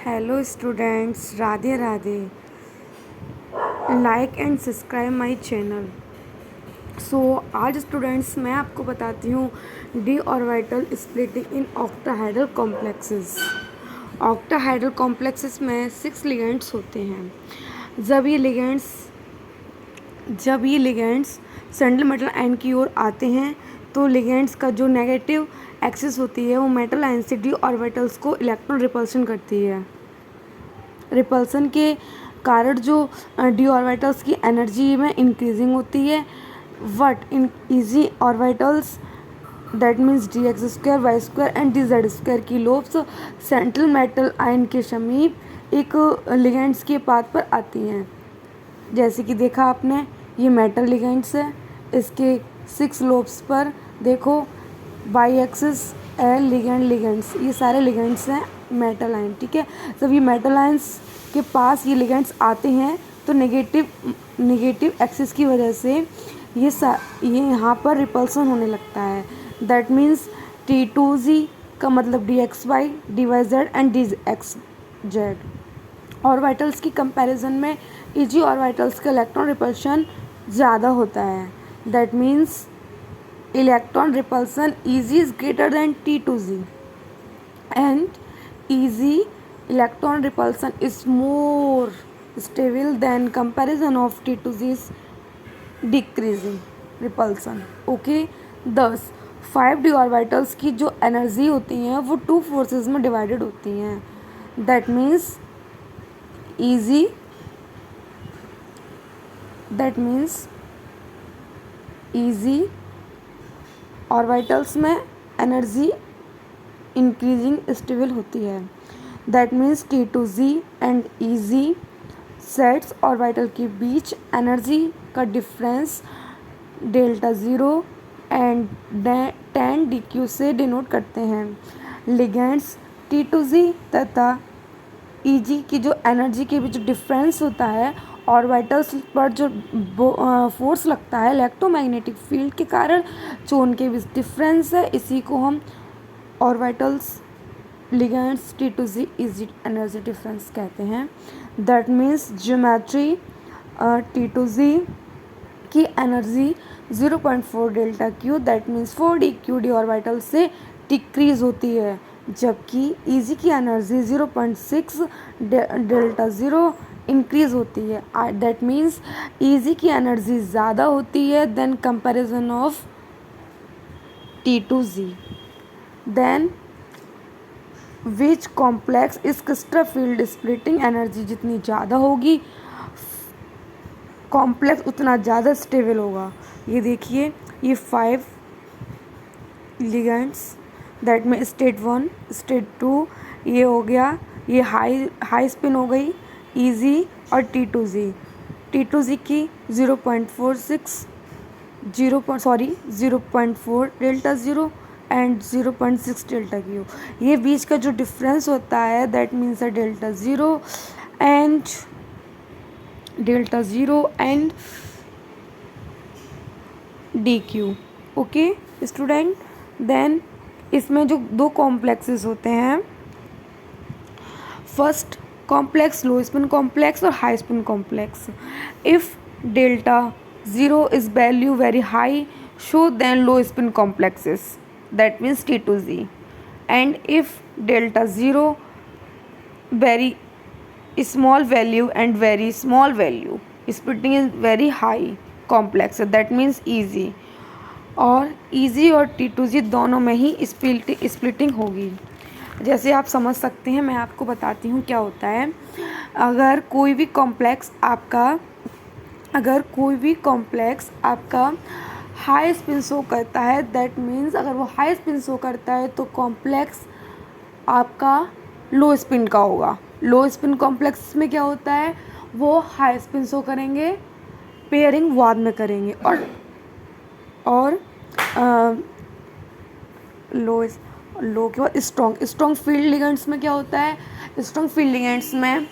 Hello students, Radhe Radhe. Like and subscribe my channel. आज students मैं आपको बताती हूँ D orbital splitting in octahedral complexes. Octahedral complexes में 6 लिगेंड्स होते हैं। जब ये लिगेंड्स सेंट्रल मेटल आयन की ओर आते हैं तो लिगेंड्स का जो नेगेटिव एक्सिस होती है वो मेटल आयन से डी ऑर्बिटल्स को इलेक्ट्रॉन रिपल्शन करती है। रिपल्सन के कारण जो डी ऑर्बिटल्स की एनर्जी में इंक्रीजिंग होती है, but in e g orbitals that means d x square y square and d z square की लोब्स सेंट्रल मेटल आयन के समीप एक लिगेंड्स के पाथ पर आती हैं। जैसे कि देखा आपने, ये मेटल लिगेंड्स है, इसके 6 लोब्स पर देखो बाई एक्सिस एल लिगेंड्स, ये सारे लिगेंड्स हैं मेटल आयन। ठीक है, जब ये मेटल आयंस के पास ये लिगेंड्स आते हैं तो नेगेटिव एक्सिस की वजह से ये यहाँ पर रिपल्सन होने लगता है। दैट मीन्स T2Z का मतलब DXY, DYZ and DXZ। Orbitals की कंपैरिजन में EG ऑर्बिटल्स का इलेक्ट्रॉन रिपल्शन ज़्यादा होता है। That means electron repulsion EG is greater than T2Z and EG electron repulsion is more stable than comparison of T2Z's decreasing repulsion. Okay, thus 5d orbitals की जो energy होती हैं वो 2 forces में डिवाइडेड होती हैं। दैट मीन्स EG ऑर्बिटल्स में energy increasing stable होती है। That means T2Z and EG sets orbital के बीच एनर्जी का डिफरेंस डेल्टा 0 एंड 10 dq से डिनोट करते हैं। लिगेंड्स T2Z तथा EG की जो एनर्जी के बीच डिफरेंस होता है, ऑर्बिटल्स पर जो फोर्स लगता है इलेक्ट्रोमैग्नेटिक फील्ड के कारण जो उनके बीच डिफरेंस है, इसी को हम orbitals ligands T2Z EG energy difference कहते हैं। दैट मीन्स ज्योमेट्री T2Z की energy 0.4 delta Q, that means 4 dq D orbital से डिक्रीज होती है, जबकि EG की एनर्जी 0.6 डेल्टा 0 इंक्रीज होती है। दैट मीन्स EG की एनर्जी ज़्यादा होती है then comparison of T2Z। Then which complex इस क्रिस्टल फील्ड स्प्लिटिंग एनर्जी जितनी ज़्यादा होगी कॉम्प्लेक्स उतना ज़्यादा स्टेबल होगा। ये देखिए, ये 5 लिगेंड्स दैट में स्टेट 1 स्टेट 2 ये हो गया, ये हाई स्पिन हो गई EG और T2Z की 0.4 डेल्टा 0 एंड 0.6 डेल्टा क्यू। ये बीच का जो डिफरेंस होता है that means delta 0 and DQ। Okay student, then इसमें जो 2 कॉम्प्लेक्सेस होते हैं, first complex low spin complex और high spin complex. If delta 0 is value very high show then low spin complexes, that means T2Z, and if delta 0 very small value and very small value splitting is very high complex, that means EG। और EG और T2Z दोनों में ही splitting होगी। जैसे आप समझ सकते हैं, मैं आपको बताती हूँ क्या होता है। अगर कोई भी कॉम्प्लेक्स आपका हाई स्पिन शो करता है, दैट मीन्स अगर वो हाई स्पिन शो करता है तो कॉम्प्लेक्स आपका लो स्पिन का होगा। लो स्पिन कॉम्प्लेक्स में क्या होता है, वो हाई स्पिन शो करेंगे, पेयरिंग बाद में करेंगे। और लो के बाद स्ट्रॉन्ग फील्ड लिगेंड्स में क्या होता है, स्ट्रॉन्ग फील्ड लिगेंड्स में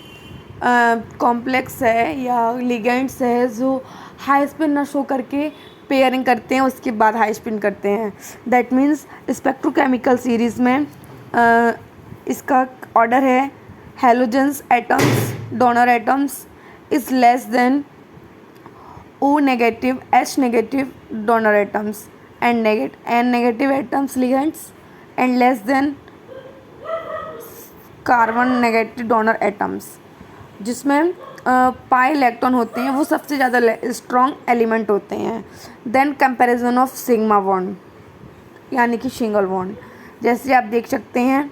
कॉम्प्लेक्स है या लिगेंड्स है जो हाई स्पिन ना शो करके पेयरिंग करते हैं, उसके बाद हाई स्पिन करते हैं। दैट मीन्स स्पेक्ट्रोकेमिकल सीरीज़ में इसका ऑर्डर है halogens atoms, donor atoms is less than O negative, H negative donor atoms and negative atoms ligands and less than carbon negative donor atoms, जिसमें pi electron होते हैं वो सबसे ज़्यादा strong element होते हैं। Then comparison of sigma bond यानी कि सिंगल बॉन्ड, जैसे आप देख सकते हैं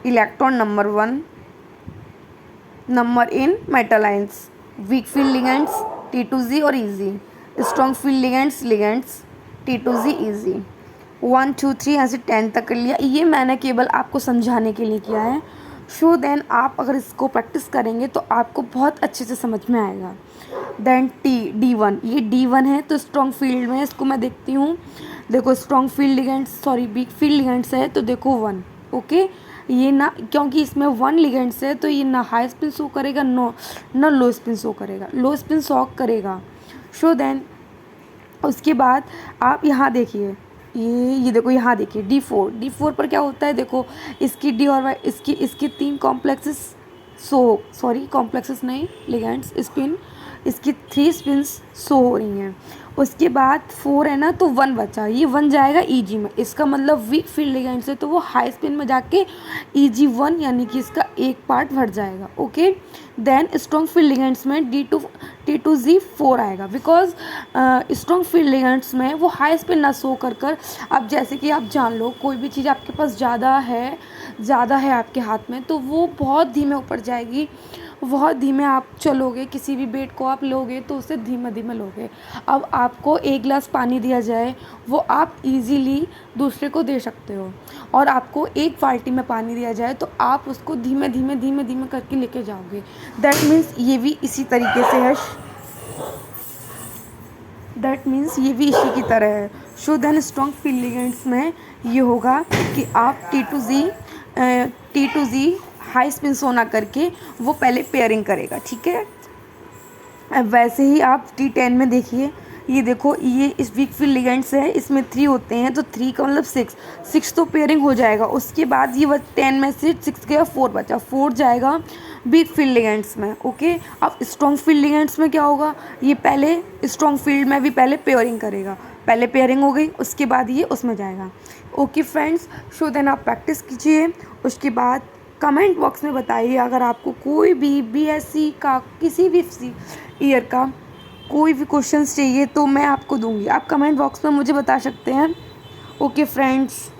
electron number 1 number in metal ions, weak field ligands T2Z और EZ, strong field ligands T2Z EZ। 1 2 3 ऐसे 10 तक कर लिया। ये मैंने केवल आपको समझाने के लिए किया है। सो देन आप अगर इसको प्रैक्टिस करेंगे तो आपको बहुत अच्छे से समझ में आएगा। देन D1, ये D1 है तो स्ट्रॉन्ग फील्ड में इसको मैं देखती हूँ। देखो strong field ligands week field ligands है तो देखो 1, ओके। ये ना, क्योंकि इसमें 1 लिगेंड्स है तो ये ना हाई स्पिन शो करेगा ना लो स्पिन शो करेगा, लो स्पिन शो करेगा। सो देन उसके बाद आप यहाँ देखिए, ये देखो यहाँ देखिए D4 पर क्या होता है, देखो इसकी डी और इसकी 3 कॉम्प्लेक्सेस कॉम्प्लेक्सेस नहीं लिगेंड्स स्पिन, इसकी 3 स्पिन्स शो हो रही हैं। उसके बाद 4 है ना तो 1 बचा, ये 1 जाएगा EG में, इसका मतलब वीक फील्ड लिगेंड्स है तो वो हाई स्पिन में जाके EG1 यानी कि इसका एक पार्ट भर जाएगा, okay. Then strong field ligands में T2Z4 आएगा, बिकॉज स्ट्रॉन्ग फील्ड लिगेंड्स में वो हाई स्पिन ना शो कर अब जैसे कि आप जान लो कोई भी चीज़ आपके पास ज़्यादा है आपके हाथ में तो वो बहुत धीमे ऊपर जाएगी, बहुत धीमे आप चलोगे, किसी भी वेट को आप लोगे तो उसे धीमे धीमे लोगे। अब आपको 1 गिलास पानी दिया जाए वो आप इजीली दूसरे को दे सकते हो, और आपको 1 बाल्टी में पानी दिया जाए तो आप उसको धीमे धीमे करके लेके जाओगे। दैट मीन्स ये भी इसी तरीके से है, दैट मीन्स ये भी इसी की तरह है। So then strong field ligands में ये होगा कि आप T2Z हाई स्पिन शो ना करके वो पहले पेयरिंग करेगा, ठीक है। अब वैसे ही आप T10 में देखिए, ये देखो ये इस वीक फील्ड लिगेंड्स है, इसमें 3 होते हैं तो 3 का मतलब 6 तो पेयरिंग हो जाएगा। उसके बाद ये 10 में से 6 गया 4 बचा, 4 जाएगा वीक फील्ड लिगेंड्स में, ओके। अब स्ट्रॉन्ग फील्ड लिगेंड्स में क्या होगा, ये पहले स्ट्रॉन्ग फील्ड में भी पहले पेयरिंग करेगा, पहले पेयरिंग हो गई उसके बाद ये उसमें जाएगा, ओके फ्रेंड्स। सो देन आप प्रैक्टिस कीजिए, उसके बाद कमेंट बॉक्स में बताइए अगर आपको कोई भी BSc का किसी भी ईयर का कोई भी क्वेश्चंस चाहिए तो मैं आपको दूंगी, आप कमेंट बॉक्स में मुझे बता सकते हैं, ओके फ्रेंड्स।